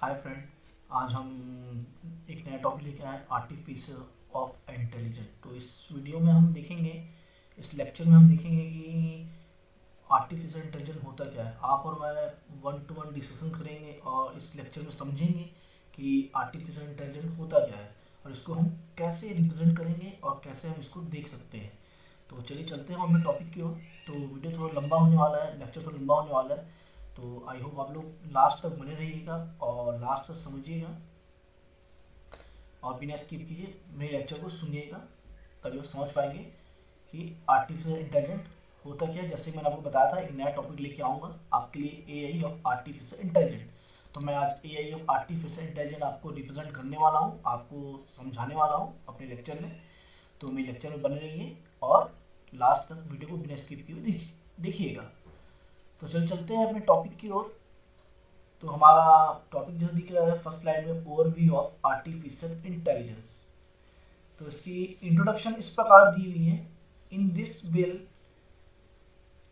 Hi friend. आज हम एक नया टॉपिक लेके आए आर्टिफिशियल ऑफ इंटेलिजेंस। तो इस वीडियो में हम देखेंगे, इस लेक्चर में हम देखेंगे कि आर्टिफिशियल इंटेलिजेंस होता क्या है। आप और मैं वन टू वन डिस्कशन करेंगे और इस लेक्चर में समझेंगे कि आर्टिफिशियल इंटेलिजेंस होता क्या है और इसको हम कैसे रिप्रेजेंट करेंगे और कैसे हम इसको देख सकते हैं। तो चलिए चलते हैं अपने टॉपिक की ओर। तो वीडियो थोड़ा लंबा होने वाला है, लेक्चर थोड़ा लंबा होने वाला है, तो आई होप आप लोग लास्ट तक बने रहिएगा और लास्ट तक समझिएगा और बिना स्किप किए मेरे लेक्चर को सुनिएगा, तभी आप समझ पाएंगे कि आर्टिफिशियल इंटेलिजेंट होता क्या है। जैसे मैंने आपको बताया था, एक नया टॉपिक लेके आऊँगा आपके लिए, एआई ऑफ आर्टिफिशियल इंटेलिजेंट। तो मैं आज एआई ऑफ आर्टिफिशियल इंटेलिजेंट आपको रिप्रेजेंट करने वाला हूँ, आपको समझाने वाला हूँ अपने लेक्चर में। तो मेरे लेक्चर में बने रहिए और लास्ट तक वीडियो को बिना स्किप किए देखिएगा। तो चलते हैं अपने टॉपिक की ओर। तो हमारा टॉपिक जो दिख रहा है फर्स्ट स्लाइड में, ओवरव्यू ऑफ आर्टिफिशियल इंटेलिजेंस। तो इसकी इंट्रोडक्शन इस प्रकार दी हुई है। In this will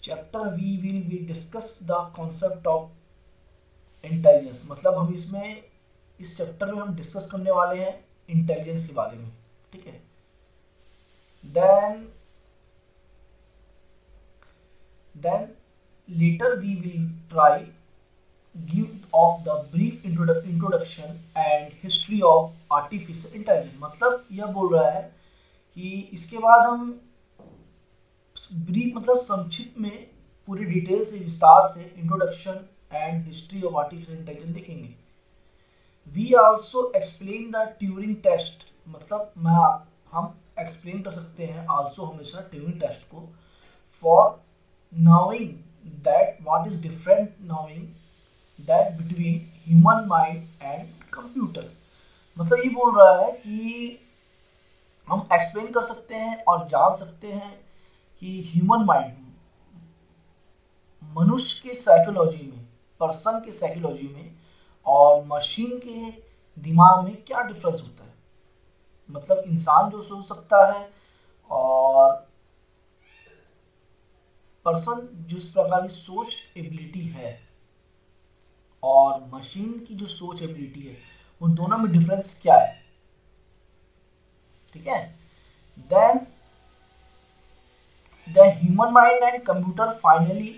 chapter we will be discuss the concept of intelligence. मतलब हम इसमें इस चैप्टर में हम डिस्कस करने वाले हैं इंटेलिजेंस के बारे में, ठीक है। Then then later we will try give of the brief introduction and history of artificial intelligence। मतलब यह बोल रहा है कि इसके बाद हम ब्रीफ मतलब संक्षिप्त में पूरी डिटेल से विस्तार से introduction and history of artificial intelligence देखेंगे। We also explain the Turing test. मतलब हम एक्सप्लेन कर सकते हैं आल्सो हमेशा ट्यूरिंग टेस्ट को, for knowing that what is different knowing that between human mind and computer। मतलब ये बोल रहा है कि हम एक्सप्लेन कर सकते हैं और जान सकते हैं कि ह्यूमन माइंड, मनुष्य के साइकोलॉजी में, पर्सन के साइकोलॉजी में और मशीन के दिमाग में क्या डिफरेंस होता है। मतलब इंसान जो सोच सकता है और पर्सन जिस प्रकार की सोच एबिलिटी है और मशीन की जो सोच एबिलिटी है, उन दोनों में डिफरेंस क्या है, ठीक है। Then the human mind and computer finally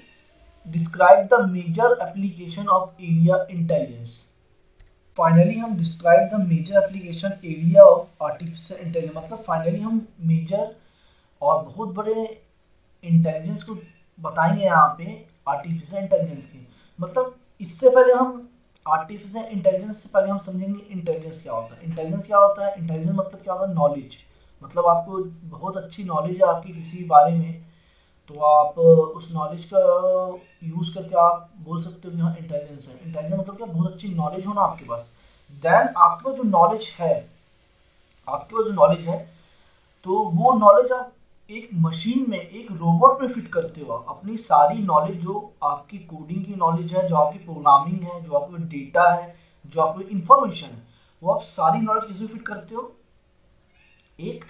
describe the major application of area intelligence. Finally हम describe the major application area of artificial intelligence. मतलब फाइनली हम मेजर और बहुत बड़े इंटेलिजेंस को बताएंगे यहाँ पे, आर्टिफिशियल इंटेलिजेंस की। मतलब इससे पहले हम आर्टिफिशियल इंटेलिजेंस से पहले हम समझेंगे इंटेलिजेंस क्या होता है। इंटेलिजेंस क्या होता है, इंटेलिजेंस मतलब क्या होता है, नॉलेज। मतलब आपको बहुत अच्छी नॉलेज है आपकी किसी बारे में, तो आप उस नॉलेज का यूज़ करके आप बोल सकते हो कि हाँ इंटेलिजेंस है। इंटेलिजेंस मतलब क्या, बहुत अच्छी नॉलेज होना आपके पास। देन आपके पास जो नॉलेज है, आपके पास जो नॉलेज है, तो वो नॉलेज आप एक मशीन में, एक रोबोट में फिट करते हो। अपनी सारी नॉलेज, जो आपकी कोडिंग की नॉलेज है, जो आपकी प्रोग्रामिंग है, जो आपका डेटा है, जो आपकी इंफॉर्मेशन है, वो आप सारी नॉलेज किसमें फिट करते हो, एक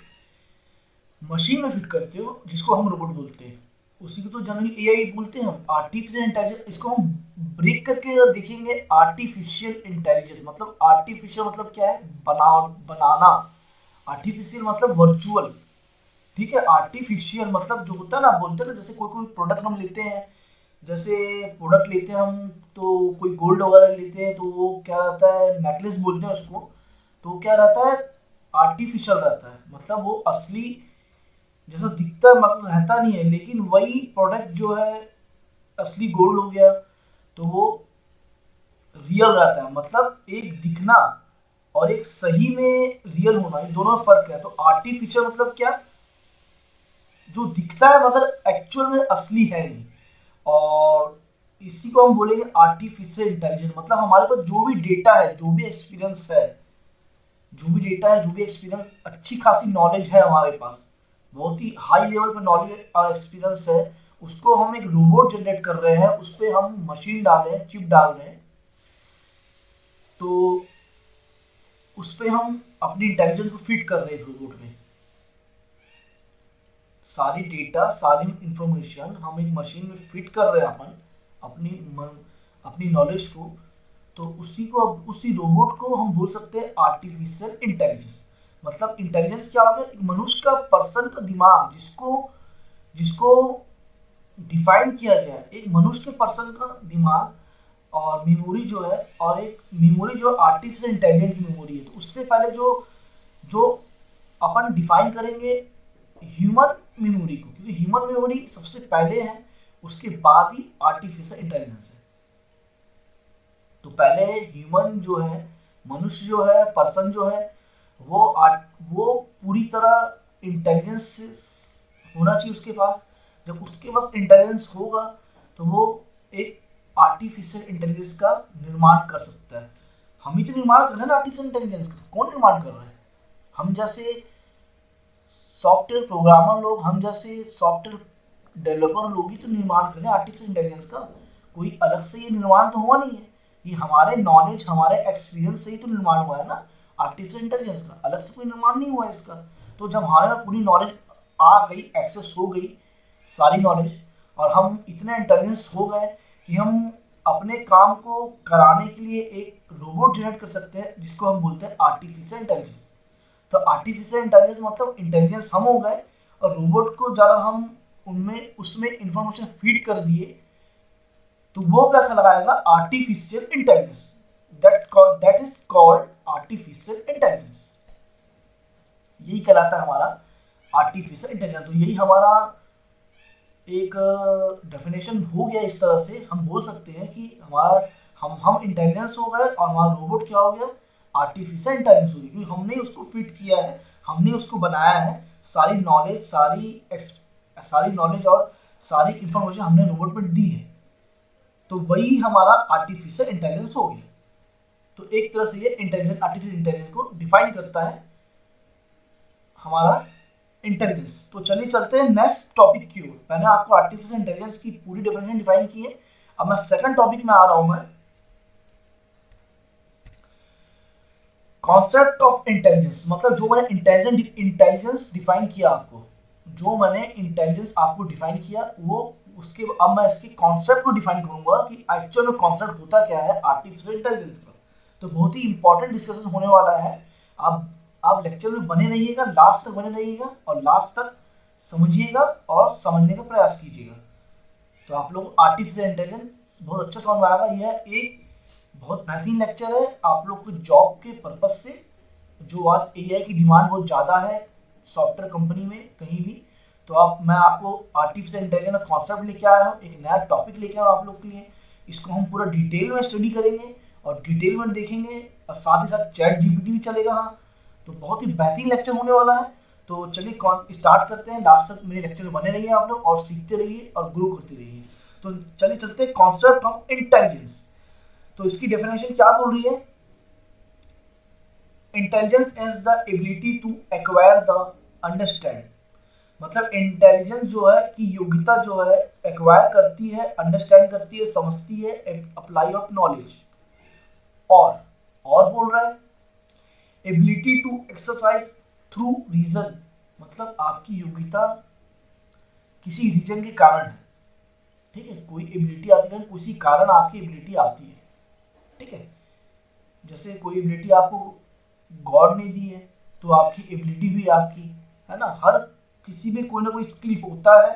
मशीन में फिट करते हो जिसको हम रोबोट बोलते हैं। उसी को तो जनरली एआई बोलते हैं हम, आर्टिफिशियल इंटेलिजेंस। इसको हम ब्रेक करके अगर देखेंगे, आर्टिफिशियल इंटेलिजेंस मतलब, आर्टिफिशियल मतलब क्या है, बनाना। आर्टिफिशियल मतलब वर्चुअल, ठीक है। आर्टिफिशियल मतलब जो होता है ना, बोलते हैं ना, जैसे कोई कोई प्रोडक्ट हम लेते हैं, जैसे प्रोडक्ट लेते हैं हम, तो कोई गोल्ड वगैरह लेते हैं तो वो क्या रहता है, नेकलेस बोलते हैं उसको, तो वो क्या रहता है, आर्टिफिशियल रहता है। मतलब वो असली जैसा दिखता है मतलब रहता नहीं है, लेकिन वही प्रोडक्ट जो है असली गोल्ड हो गया तो वो रियल रहता है। मतलब एक दिखना और एक सही में रियल होना, ये दोनों में फर्क है। तो आर्टिफिशियल मतलब क्या, जो दिखता है मगर एक्चुअल में असली है नहीं। और इसी को हम बोलेंगे आर्टिफिशियल इंटेलिजेंस। मतलब हमारे पास जो भी डेटा है, जो भी एक्सपीरियंस है, जो भी डेटा है, जो भी एक्सपीरियंस, अच्छी खासी नॉलेज है हमारे पास, बहुत ही हाई लेवल पर नॉलेज और एक्सपीरियंस है, उसको हम एक रोबोट जनरेट कर रहे हैं, उस पर हम मशीन डाल रहे हैं, चिप डाल रहे हैं, तो उस पर हम अपनी इंटेलिजेंस को फिट कर रहे हैं रोबोट में। सारी डेटा, सारी इंफॉर्मेशन हम एक मशीन में फिट कर रहे हैं अपन, अपनी अपनी नॉलेज को, तो उसी रोबोट को हम बोल सकते हैं आर्टिफिशियल इंटेलिजेंस। मतलब इंटेलिजेंस क्या हो गया, एक मनुष्य का पर्सन का दिमाग जिसको जिसको डिफाइन किया गया है, एक मनुष्य के पर्सन का दिमाग और मेमोरी जो है, और एक मेमोरी जो आर्टिफिशियल इंटेलिजेंट की मेमोरी है। तो उससे पहले जो जो अपन डिफाइन करेंगे ह्यूमन मेमोरी को, क्योंकि ह्यूमन मेमोरी सबसे पहले है, उसके बाद ही आर्टिफिशियल इंटेलिजेंस है। तो पहले ह्यूमन जो है, मनुष्य जो है, पर्सन जो है, वो पूरी तरह इंटेलिजेंस होना चाहिए उसके पास। जब उसके पास इंटेलिजेंस होगा तो वो एक आर्टिफिशियल इंटेलिजेंस का निर्माण कर सकता है। हम ही तो निर्माण कर रहे हैं ना आर्टिफिशियल इंटेलिजेंस का, कौन निर्माण कर रहा है? हम जैसे सॉफ्टवेयर प्रोग्रामर लोग, हम जैसे सॉफ्टवेयर डेवलपर लोग ही तो निर्माण कर रहे हैं आर्टिफिशियल इंटेलिजेंस का। कोई अलग से ये निर्माण तो हुआ नहीं है, ये हमारे नॉलेज, हमारे एक्सपीरियंस से ही तो निर्माण हुआ है ना आर्टिफिशियल इंटेलिजेंस का, अलग से कोई निर्माण नहीं हुआ है इसका। तो जब हमारे में पूरी नॉलेज आ गई, एक्सेस हो गई सारी नॉलेज, और हम इतने इंटेलिजेंस हो गए कि हम अपने काम को कराने के लिए एक रोबोट जनरेट कर सकते हैं, जिसको हम बोलते हैं आर्टिफिशियल इंटेलिजेंस। तो आर्टिफिशियल इंटेलिजेंस मतलब इंटेलिजेंस हम हो गए, और रोबोट को जरा हम उनमें उसमें इंफॉर्मेशन फीड कर दिए, तो वो क्या कहलाएगा, artificial intelligence. That is called artificial intelligence. यही कहलाता है हमारा आर्टिफिशियल इंटेलिजेंस। तो यही हमारा एक डेफिनेशन हो गया। इस तरह से हम बोल सकते हैं कि हमारा हम इंटेलिजेंस हो गए, और हमारा रोबोट क्या हो गया, आर्टिफिशियल इंटेलिजेंस हो गई, क्योंकि हमने उसको फिट किया है, हमने उसको बनाया है। सारी नॉलेज और सारी इंफॉर्मेशन हमने रोबोट में दी है। तो वही हमारा आर्टिफिशियल इंटेलिजेंस हो गया। तो एक तरह से ये इंटेलिजेंस, आर्टिफिशियल इंटेलिजेंस को डिफाइन करता है हमारा इंटेलिजेंस। तो चलिए चलते हैं नेक्स्ट टॉपिक की ओर। मैंने आपको आर्टिफिशियल इंटेलिजेंस की पूरी डेफिनेशन डिफाइन की है। अब मैं सेकंड टॉपिक में आ रहा हूं। मैं कॉन्सेप्ट ऑफ इंटेलिजेंस, मतलब जो मैंने इंटेलिजेंस डिफाइन किया आपको, जो मैंने इंटेलिजेंस आपको डिफाइन किया, वो उसके अब मैं इसके कॉन्सेप्ट को डिफाइन करूंगा कि एक्चुअल में कॉन्सेप्ट होता क्या है आर्टिफिशियल इंटेलिजेंस का। तो बहुत ही इंपॉर्टेंट डिस्कशन होने वाला है। आप लेक्चर में बने रहिएगा, लास्ट तक बने रहिएगा, और लास्ट तक समझिएगा और समझने का प्रयास कीजिएगा। तो आप लोग आर्टिफिशियल इंटेलिजेंस बहुत अच्छा समझ में आएगा। यह एक बहुत बेहतरीन लेक्चर है आप लोग को जॉब के पर्पज से। जो आज एआई की डिमांड बहुत ज़्यादा है सॉफ्टवेयर कंपनी में कहीं भी, तो मैं आपको आर्टिफिशियल इंटेलिजेंस का कॉन्सेप्ट लेके आया हूँ, एक नया टॉपिक लेके आया हूँ आप लोग के लिए। इसको हम पूरा डिटेल में स्टडी करेंगे और डिटेल में देखेंगे, और साथ ही साथ चैट जीपीटी भी चलेगा। हाँ, तो बहुत ही बेहतरीन लेक्चर होने वाला है। तो चलिए स्टार्ट करते हैं। लास्ट तक मेरे लेक्चर में बने रहिए आप लोग, और सीखते रहिए और ग्रो करते रहिए। तो चलिए चलते हैं कॉन्सेप्ट ऑफ इंटेलिजेंस। तो इसकी डेफिनेशन क्या बोल रही है, intelligence is the ability to acquire the understand. मतलब इंटेलिजेंस जो है कि योग्यता जो है एक्वायर करती है, अंडरस्टैंड करती है, समझती है, अप्लाई ऑफ नॉलेज। और बोल रहा है ability to exercise through reason. मतलब आपकी योग्यता किसी रीजन के कारण है, ठीक है। कोई एबिलिटी आपके कारण, किसी कारण आपकी एबिलिटी आती है, ठीक है। जैसे कोई एबिलिटी आपको गॉड ने दी है, तो आपकी एबिलिटी हुई आपकी, है ना। हर किसी में कोई ना कोई स्किल होता है,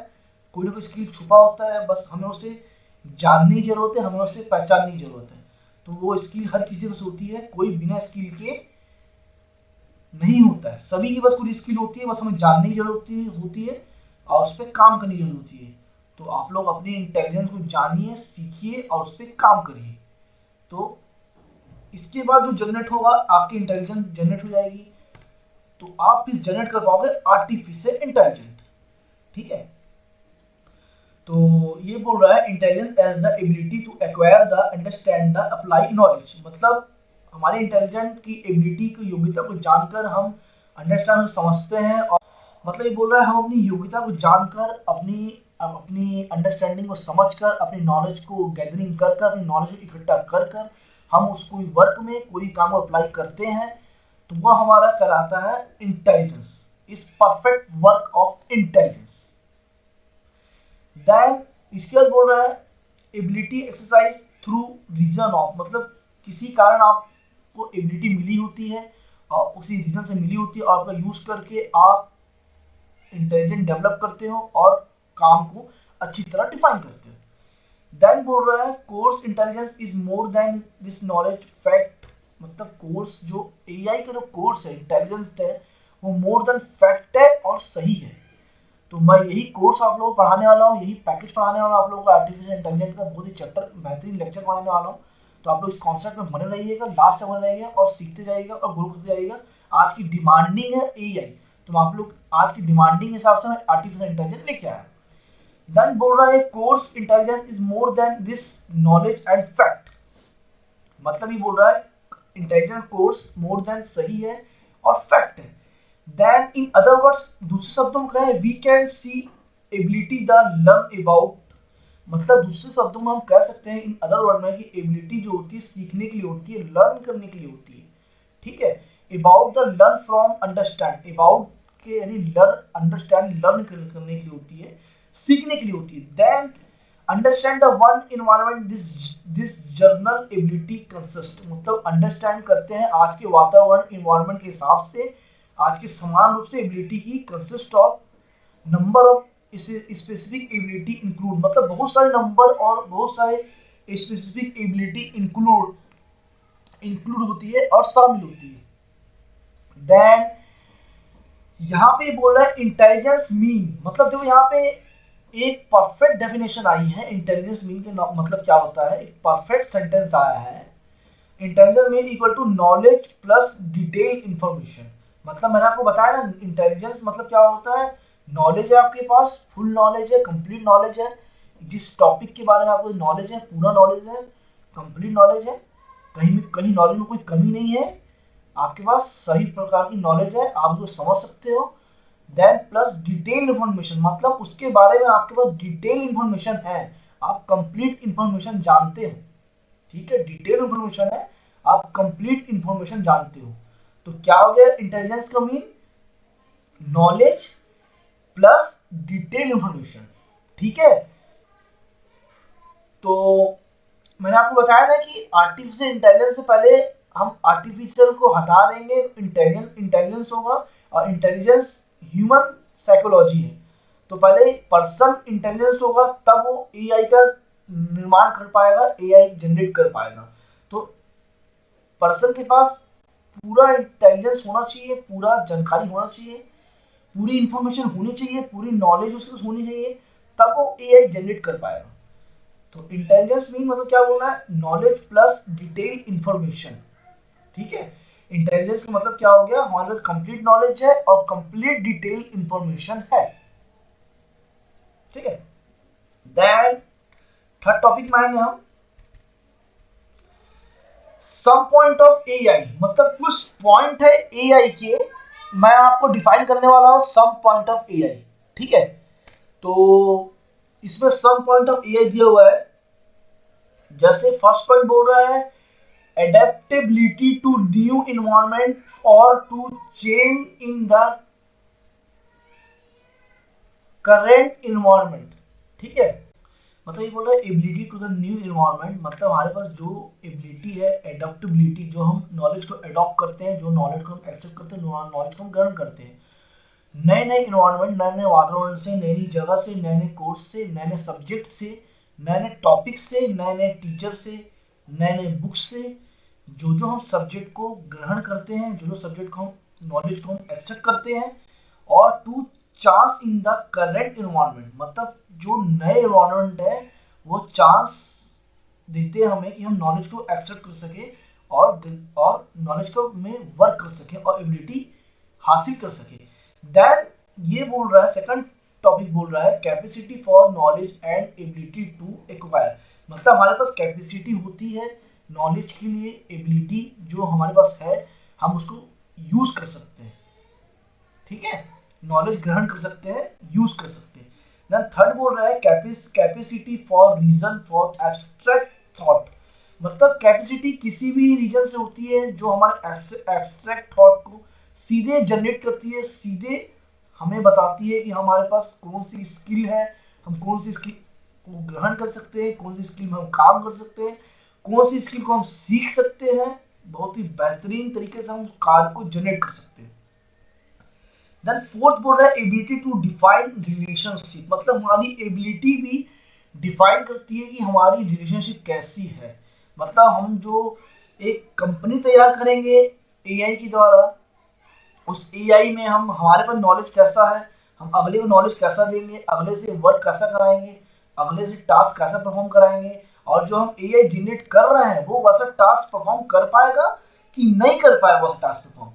कोई ना कोई स्किल छुपा होता है, बस हमें उसे जानने की जरूरत है, हमें उसे पहचानने की जरूरत है। तो वो स्किल हर किसी में होती है, कोई बिना स्किल के नहीं होता है। सभी की बस कोई स्किल होती है, बस हमें जानने की जरूरत होती है और उस पर काम करने की जरूरत होती है। तो आप लोग अपने इंटेलिजेंस को जानिए, सीखिए और उस पर काम करिए। तो इसके बाद जो जनरेट होगा, आपकी इंटेलिजेंस जनरेट हो जाएगी, तो आप फिर जनरेट कर पाओगे आर्टिफिशियल इंटेलिजेंस, ठीक है। तो ये बोल रहा है intelligence as the ability to acquire the understand the apply knowledge. मतलब हमारे इंटेलिजेंट की एबिलिटी की योग्यता को जानकर हम अंडरस्टैंड समझते हैं, और मतलब ये बोल रहा है हम अपनी योग्यता को जानकर, अपनी अंडरस्टैंडिंग को समझकर, अपनी नॉलेज को गैदरिंग कर कर, अपनी नॉलेज को इकट्ठा कर कर हम उसको वर्क में कोई काम अप्लाई करते हैं, तो वह हमारा कराता है intelligence, is perfect work of intelligence. Then इसके बाद बोल रहा है ability exercise through reason of. मतलब किसी कारण आपको एबिलिटी मिली होती है और उसी रीजन से मिली होती है और आपका यूज करके आप इंटेलिजेंट डेवलप करते हो और काम को अच्छी तरह डिफाइन करते हो। देन बोल रहा है course intelligence is more than this knowledge fact, मतलब कोर्स जो एआई का जो कोर्स है इंटेलिजेंस है वो मोर देन फैक्ट है और सही है। तो मैं यही कोर्स आप लोगों को पढ़ाने वाला हूँ, यही पैकेज पढ़ाने वाला हूँ आप लोगों को आर्टिफिशियल इंटेलिजेंस का बहुत ही चैप्टर बेहतरीन लेक्चर पढ़ाने वाला हूँ। तो आप लोग इस कॉन्सेप्ट में बने रहिएगा, लास्ट तक बने रहिएगा और सीखते जाइएगा और ग्रो करते जाइएगा। आज की डिमांडिंग है एआई, तो आप लोग आज की डिमांडिंग हिसाब से मैं आर्टिफिशियल इंटेलिजेंस लेके आया। देन बोल रहा है course intelligence is more than this knowledge and fact, मतलब ये बोल रहा है इंटेलिजेंस कोर्स मोर देन सही है और फैक्ट है। देन इन अदर वर्ड्स, दूसरे शब्दों में कहें we can see ability the learn about, मतलब दूसरे शब्दों में हम कह सकते हैं इन अदर वर्ड में कि एबिलिटी जो होती है सीखने के लिए होती है, लर्न करने के लिए होती है, ठीक है। About the learn from understand, about के यानी लर्न अंडरस्टैंड लर्न करने के लिए होती है, सीखने के लिए होती है। Then understand the one environment this general ability consist, मतलब अंडरस्टैंड करते हैं आज के वातावरण इन्वायरमेंट के हिसाब से, आज के समान रूप से एबिलिटी की consist of number of specific ability include, मतलब बहुत सारे नंबर और बहुत सारे स्पेसिफिक एबिलिटी इंक्लूड होती है और शामिल होती है। देन यहाँ पे बोल रहा है इंटेलिजेंस मीन, मतलब जो यहाँ पे एक परफेक्ट डेफिनेशन आई है इंटेलिजेंस मीन के मतलब क्या होता है, एक परफेक्ट सेंटेंस आया है। Intelligence mean equal to knowledge plus detail information, मतलब मैंने आपको बताया ना इंटेलिजेंस मतलब क्या होता है, नॉलेज है आपके पास, फुल नॉलेज है, कंप्लीट नॉलेज है, जिस टॉपिक के बारे में आपको नॉलेज है पूरा नॉलेज है, कंप्लीट नॉलेज है, कहीं नॉलेज में कोई कमी नहीं है, आपके पास सही प्रकार की नॉलेज है, आप उसको समझ सकते हो। देन प्लस डिटेल इंफॉर्मेशन, मतलब उसके बारे में आपके पास डिटेल इंफॉर्मेशन है, आप कंप्लीट इंफॉर्मेशन जानते हो, ठीक है, डिटेल इंफॉर्मेशन है, आप कंप्लीट इंफॉर्मेशन जानते हो। तो क्या हो गया इंटेलिजेंस का mean, knowledge plus detail information, ठीक है। तो मैंने आपको बताया ना कि आर्टिफिशियल इंटेलिजेंस से पहले हम आर्टिफिशियल को हटा देंगे, इंटेलिजेंस होगा और इंटेलिजेंस ह्यूमन साइकोलॉजी है। तो पहले पर्सन इंटेलिजेंस होगा तब वो एआई का निर्माण कर पाएगा, एआई जनरेट कर पाएगा। तो पर्सन के पास पूरा इंटेलिजेंस होना चाहिए, पूरा जानकारी होना चाहिए, पूरी इंफॉर्मेशन होनी चाहिए, पूरी नॉलेज उसके पास होनी चाहिए, तब वो एआई जनरेट कर पाएगा। तो इंटेलिजेंस मीन मतलब क्या बोलना है, नॉलेज प्लस डिटेल इंफॉर्मेशन, ठीक है। इंटेलिजेंस का मतलब क्या हो गया, हमारे पास कंप्लीट नॉलेज है और कंप्लीट डिटेल इंफॉर्मेशन है, ठीक है। देन थर्ड टॉपिक में आएंगे हम, सम पॉइंट ऑफ एआई, मतलब कुछ पॉइंट है एआई के, मैं आपको डिफाइन करने वाला हूं सम पॉइंट ऑफ एआई, ठीक है। तो इसमें सम पॉइंट ऑफ एआई दिया हुआ है, जैसे फर्स्ट पॉइंट बोल रहा है adaptability to new environment or to change in the current environment, ठीक है। मतलब ये बोल रहा है ability to the new environment, मतलब हमारे पास जो एबिलिटी है एडेप्टेबिलिटी, जो हम नॉलेज को अडॉप्ट करते हैं, जो नॉलेज को हम एक्सेप्ट करते हैं, नॉलेज को हम ग्रहण करते हैं, नए नए इन्वायरमेंट, नए नए वातावरण से, नई नई जगह से, नए नए कोर्स से, नए नए सब्जेक्ट से, नए नए टॉपिक से, नए नए टीचर से, नए नए बुक्स से, जो हम सब्जेक्ट को ग्रहण करते हैं, जो सब्जेक्ट को हम नॉलेज को हम एक्सेप्ट करते हैं, और to chance in the current environment, मतलब जो नए इन्वायरमेंट है वो चांस देते हैं हमें कि हम नॉलेज को एक्सेप्ट कर सके और नॉलेज को में वर्क कर सके और एबिलिटी हासिल कर सके। देन ये बोल रहा है सेकंड टॉपिक बोल रहा है capacity for knowledge and ability to acquire, मतलब हमारे पास कैपेसिटी होती है नॉलेज के लिए, एबिलिटी जो हमारे पास है हम उसको यूज कर सकते हैं, ठीक है, नॉलेज ग्रहण कर सकते हैं, यूज कर सकते हैं। देन थर्ड बोल रहा है capacity for reason for abstract thought, मतलब कैपेसिटी किसी भी रीजन से होती है जो हमारे एब्स्ट्रैक्ट थॉट को सीधे जनरेट करती है, सीधे हमें बताती है कि हमारे पास कौन सी स्किल है, हम कौन सी स्किल को ग्रहण कर सकते हैं, कौन सी स्किल में हम काम कर सकते हैं, कौन सी स्किल को हम सीख सकते हैं, बहुत ही बेहतरीन तरीके से हम कार्य को जनरेट कर सकते हैं। देन फोर्थ बोल रहा है एबिलिटी टू डिफाइन रिलेशनशिप, मतलब हमारी एबिलिटी भी डिफाइन करती है कि हमारी रिलेशनशिप कैसी है। मतलब हम जो एक कंपनी तैयार करेंगे एआई के द्वारा, उस एआई में हम हमारे पास नॉलेज कैसा है, हम अगले को नॉलेज कैसा देंगे, अगले से वर्क कैसा कराएंगे, अगले से टास्क कैसा परफॉर्म कराएंगे, और जो हम एआई जनरेट कर रहे हैं वो वैसा टास्क परफॉर्म कर पाएगा कि नहीं कर पाएगा वह टास्क परफॉर्म।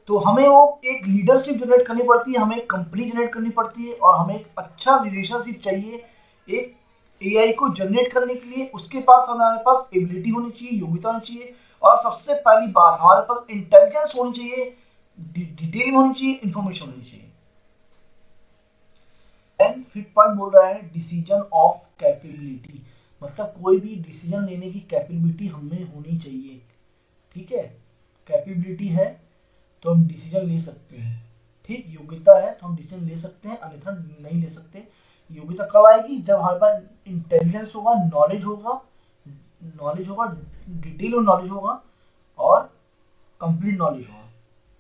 तो हमें वो एक लीडरशिप जनरेट करनी पड़ती है, हमें एक कंपनी जनरेट करनी पड़ती है, और हमें एक अच्छा रिलेशनशिप चाहिए एक एआई को जनरेट करने के लिए। उसके पास हमारे पास एबिलिटी होनी चाहिए, योग्यता होनी चाहिए, और सबसे पहली बात हमारे पास इंटेलिजेंस होनी चाहिए, डिटेल होनी चाहिए, इंफॉर्मेशन होनी चाहिए। एंड फिफ्थ पॉइंट बोल रहा है डिसीजन ऑफ कैपेबिलिटी, मतलब कोई भी डिसीजन लेने की कैपेबिलिटी हमें होनी चाहिए। ठीक है, कैपेबिलिटी है तो हम डिसीजन ले सकते हैं, ठीक, योग्यता है तो हम डिसीजन ले सकते हैं, अन्यथा नहीं ले सकते। योग्यता कब आएगी, जब हमारे पास इंटेलिजेंस होगा, नॉलेज होगा, डिटेल नॉलेज होगा, और कंप्लीट नॉलेज होगा,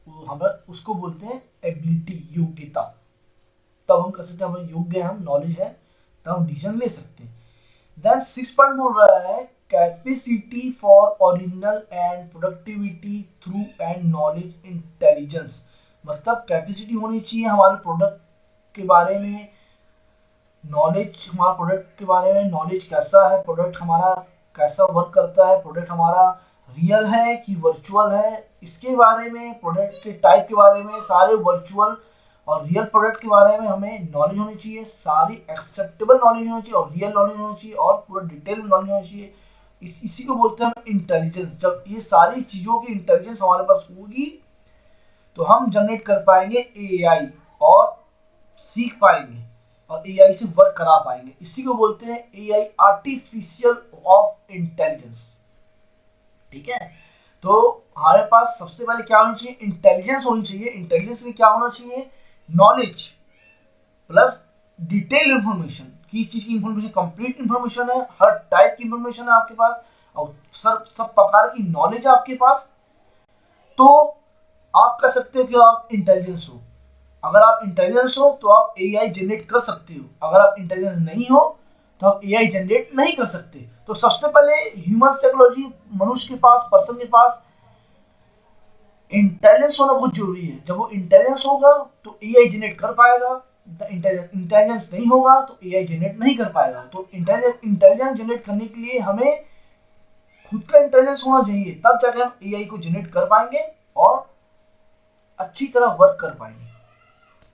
वो हमें उसको बोलते हैं एबिलिटी, योग्यता। तब हम कर सकते हैं, हमें योग्य है, हम नॉलेज है, तब हम डिसीजन ले सकते हैं। देन 6 पॉइंट बोल रहा है capacity for original and productivity through and knowledge intelligence, मतलब कैपेसिटी होनी चाहिए हमारे प्रोडक्ट के बारे में, नॉलेज हमारा प्रोडक्ट के बारे में, नॉलेज कैसा है, प्रोडक्ट हमारा कैसा वर्क करता है, प्रोडक्ट हमारा रियल है कि वर्चुअल है, इसके बारे में, प्रोडक्ट के टाइप के बारे में, सारे वर्चुअल और रियल प्रोडक्ट के बारे में हमें नॉलेज होनी चाहिए, सारी एक्सेप्टेबल नॉलेज होनी चाहिए, और रियल नॉलेज होनी चाहिए, और पूरा डिटेल नॉलेज होनी चाहिए। इसी को बोलते हैं हम इंटेलिजेंस। जब ये सारी चीज़ों की इंटेलिजेंस हमारे पास होगी तो हम जनरेट कर पाएंगे एआई, और सीख पाएंगे, और एआई से वर्क करा पाएंगे। इसी को बोलते हैं एआई, आर्टिफिशियल ऑफ इंटेलिजेंस। ठीक है, तो हमारे पास सबसे पहले क्या होनी चाहिए, इंटेलिजेंस होनी चाहिए। इंटेलिजेंस में क्या होना चाहिए, नॉलेज प्लस डिटेल इंफॉर्मेशन, कि इस चीज की इंफॉर्मेशन कंप्लीट इंफॉर्मेशन है, हर टाइप की इंफॉर्मेशन है आपके पास, और सब प्रकार की नॉलेज है आपके पास, तो आप कह सकते हो कि आप इंटेलिजेंस हो। अगर आप इंटेलिजेंस हो तो आप एआई जनरेट कर सकते हो, अगर आप इंटेलिजेंस नहीं हो तो आप एआई जनरेट नहीं कर सकते। तो सबसे पहले ह्यूमन साइकोलॉजी, मनुष्य के पास, पर्सन के पास इंटेलिजेंस होना बहुत जरूरी है। जब वो इंटेलिजेंस होगा तो एआई जनरेट कर पाएगा, इंटेलिजेंस नहीं होगा तो एआई जनरेट नहीं कर पाएगा। तो इंटेलिजेंस जनरेट करने के लिए हमें खुद का इंटेलिजेंस होना चाहिए, तब जाकर हम एआई को जनरेट कर पाएंगे और अच्छी तरह वर्क कर पाएंगे।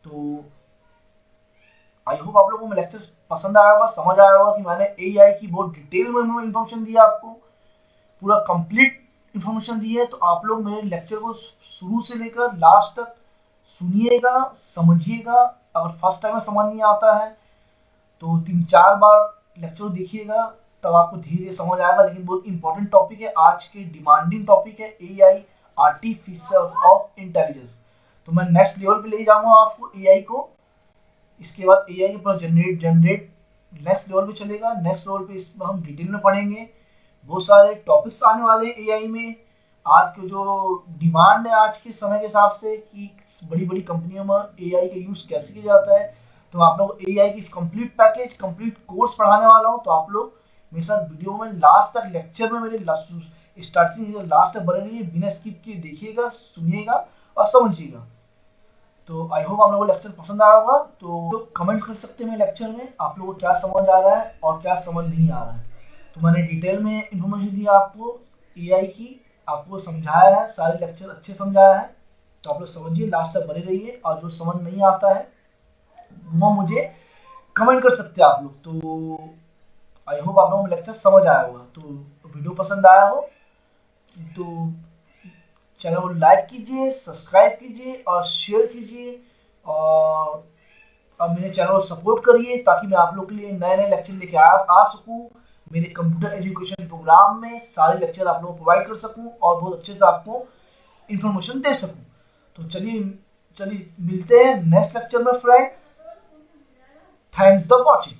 तो आई होप आप लोगों को लेक्चर पसंद आया होगा, समझ आया होगा कि मैंने एआई की बहुत डिटेल में इंफॉर्मेशन दिया, आपको पूरा कंप्लीट इंफॉर्मेशन दी है। तो आप लोग मेरे लेक्चर को शुरू से लेकर लास्ट तक सुनिएगा, समझिएगा। अगर फर्स्ट टाइम में समझ नहीं आता है तो 3-4 बार लेक्चर देखिएगा, तब आपको धीरे धीरे समझ आएगा। लेकिन बहुत इंपॉर्टेंट टॉपिक है, आज के डिमांडिंग टॉपिक है एआई, आर्टिफिशियल ऑफ इंटेलिजेंस। तो मैं नेक्स्ट लेवल पे ले जाऊंगा आपको एआई को। इसके बाद एआई के पूरा जनरेट नेक्स्ट लेवल पे चलेगा। नेक्स्ट लेवल पे इसमें हम डिटेल में पढ़ेंगे, बहुत सारे टॉपिक्स आने वाले हैं एआई में। आज के जो डिमांड है आज के समय के हिसाब से कि बड़ी बड़ी कंपनियों में एआई का यूज कैसे किया जाता है, तो आप लोग एआई की कंप्लीट पैकेज, कंप्लीट कोर्स पढ़ाने वाला हूँ। तो आप लोग मेरे साथ वीडियो में लास्ट तक, लेक्चर में मेरे स्टार्टिंग से लास्ट तक बने रहिए, बिना स्किप किए देखिएगा, सुनिएगा और समझिएगा। तो आई होप आप लोगों को लेक्चर पसंद आया होगा। तो कमेंट कर सकते हैं मेरे लेक्चर में आप लोगों को क्या समझ आ रहा है और क्या समझ नहीं आ रहा है। तो मैंने डिटेल में इन्फॉर्मेशन दी आपको एआई की, आपको समझाया है, सारे लेक्चर अच्छे समझाया है। तो आप लोग समझिए, लास्ट तक बने रहिए, और जो समझ नहीं आता है वो मुझे कमेंट कर सकते हैं आप लोग। तो आई होप आप लोगों को लेक्चर समझ आया होगा। तो वीडियो पसंद आया हो तो चैनल को लाइक कीजिए, सब्सक्राइब कीजिए और शेयर कीजिए, और अब मेरे चैनल को सपोर्ट करिए ताकि मैं आप लोग के लिए नए नए लेक्चर लेके आ सकूं। मेरे कंप्यूटर एजुकेशन प्रोग्राम में सारे लेक्चर आप लोगों को प्रोवाइड कर सकूं और बहुत अच्छे से आपको इन्फॉर्मेशन दे सकूं। तो चलिए मिलते हैं नेक्स्ट लेक्चर में फ्रेंड। Thanks for watching.